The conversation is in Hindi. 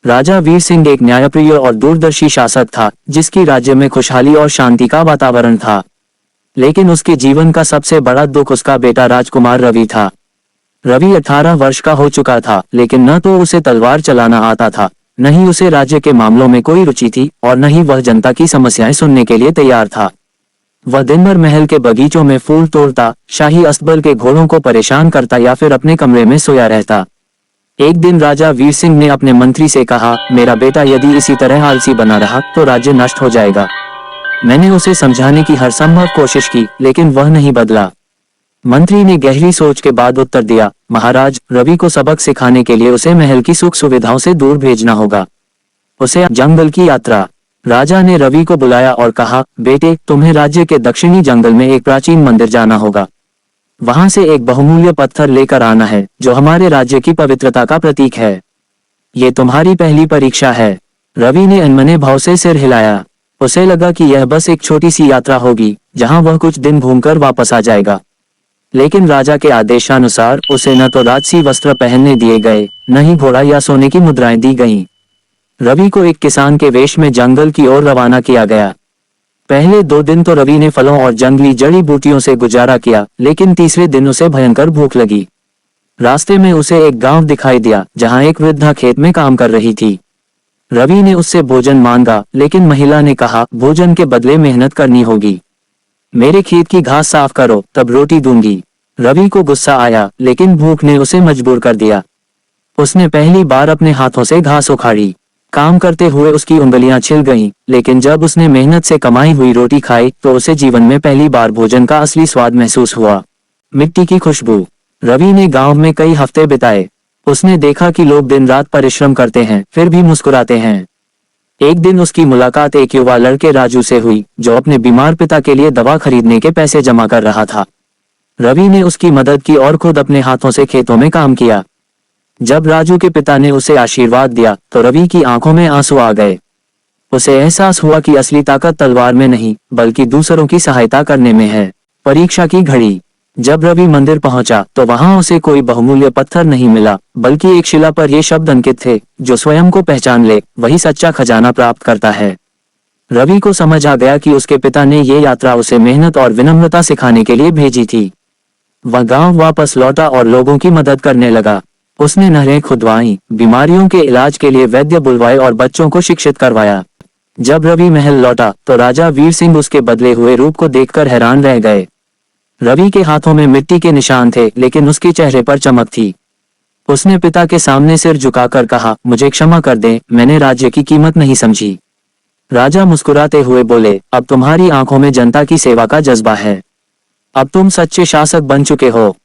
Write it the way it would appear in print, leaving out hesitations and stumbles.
राजा वीर सिंह एक न्यायप्रिय और दूरदर्शी शासक था, जिसकी राज्य में खुशहाली और शांति का वातावरण था। लेकिन उसके जीवन का सबसे बड़ा दुख उसका बेटा राजकुमार रवि था। रवि 18 वर्ष का हो चुका था, लेकिन न तो उसे तलवार चलाना आता था, न ही उसे राज्य के मामलों में कोई रुचि थी, और न ही वह जनता की समस्याएं सुनने के लिए तैयार था। वह दिन भर महल के बगीचों में फूल तोड़ता, शाही अस्तबल के घोड़ों को परेशान करता या फिर अपने कमरे में सोया रहता। एक दिन राजा वीर सिंह ने अपने मंत्री से कहा, मेरा बेटा यदि इसी तरह आलसी बना रहा तो राज्य नष्ट हो जाएगा। मैंने उसे समझाने की हर संभव कोशिश की, लेकिन वह नहीं बदला। मंत्री ने गहरी सोच के बाद उत्तर दिया, महाराज, रवि को सबक सिखाने के लिए उसे महल की सुख सुविधाओं से दूर भेजना होगा। उसे जंगल की यात्रा। राजा ने रवि को बुलाया और कहा, बेटे, तुम्हें राज्य के दक्षिणी जंगल में एक प्राचीन मंदिर जाना होगा। वहां से एक बहुमूल्य पत्थर लेकर आना है, जो हमारे राज्य की पवित्रता का प्रतीक है। ये तुम्हारी पहली परीक्षा है। रवि ने अनमने भाव से सिर हिलाया। उसे लगा कि यह बस एक छोटी सी यात्रा होगी, जहां वह कुछ दिन घूमकर वापस आ जाएगा। लेकिन राजा के आदेशानुसार उसे न तो राजसी वस्त्र पहनने दिए गए, न ही घोड़ा या सोने की मुद्राएं दी गईं। रवि को एक किसान के वेश में जंगल की ओर रवाना किया गया। पहले 2 दिन तो रवि ने फलों और जंगली जड़ी बूटियों से गुजारा किया, लेकिन तीसरे दिन उसे भयंकर भूख लगी। रास्ते में उसे एक गांव दिखाई दिया, जहां एक वृद्धा खेत में काम कर रही थी। रवि ने उससे भोजन मांगा, लेकिन महिला ने कहा, भोजन के बदले मेहनत करनी होगी। मेरे खेत की घास साफ करो, तब रोटी दूंगी। रवि को गुस्सा आया, लेकिन भूख ने उसे मजबूर कर दिया। उसने पहली बार अपने हाथों से घास उखाड़ी। काम करते हुए उसकी उंगलियां छिल गईं, लेकिन जब उसने मेहनत से कमाई हुई रोटी खाई तो उसे जीवन में पहली बार भोजन का असली स्वाद महसूस हुआ। मिट्टी की खुशबू। रवि ने गांव में कई हफ्ते बिताए। उसने देखा कि लोग दिन रात परिश्रम करते हैं, फिर भी मुस्कुराते हैं। एक दिन उसकी मुलाकात एक युवा लड़के राजू से हुई, जो अपने बीमार पिता के लिए दवा खरीदने के पैसे जमा कर रहा था। रवि ने उसकी मदद की और खुद अपने हाथों से खेतों में काम किया। जब राजू के पिता ने उसे आशीर्वाद दिया तो रवि की आंखों में आंसू आ गए। उसे एहसास हुआ कि असली ताकत तलवार में नहीं, बल्कि दूसरों की सहायता करने में है। परीक्षा की घड़ी। जब रवि मंदिर पहुंचा तो वहां उसे कोई बहुमूल्य पत्थर नहीं मिला, बल्कि एक शिला पर ये शब्द अंकित थे, जो स्वयं को पहचान ले, वही सच्चा खजाना प्राप्त करता है। रवि को समझ आ गया कि उसके पिता ने ये यात्रा उसे मेहनत और विनम्रता सिखाने के लिए भेजी थी। वह गांव वापस लौटा और लोगों की मदद करने लगा। उसने नहरें खुदवाई, बीमारियों के इलाज के लिए वैद्य बुलवाए और बच्चों को शिक्षित करवाया। जब रवि महल लौटा तो राजा वीर सिंह उसके बदले हुए रूप को देखकर हैरान रह गए। रवि के हाथों में मिट्टी के निशान थे, लेकिन उसके चेहरे पर चमक थी। उसने पिता के सामने सिर झुकाकर कहा, मुझे क्षमा कर दें, मैंने राज्य की कीमत नहीं समझी। राजा मुस्कुराते हुए बोले, अब तुम्हारी आंखों में जनता की सेवा का जज्बा है। अब तुम सच्चे शासक बन चुके हो।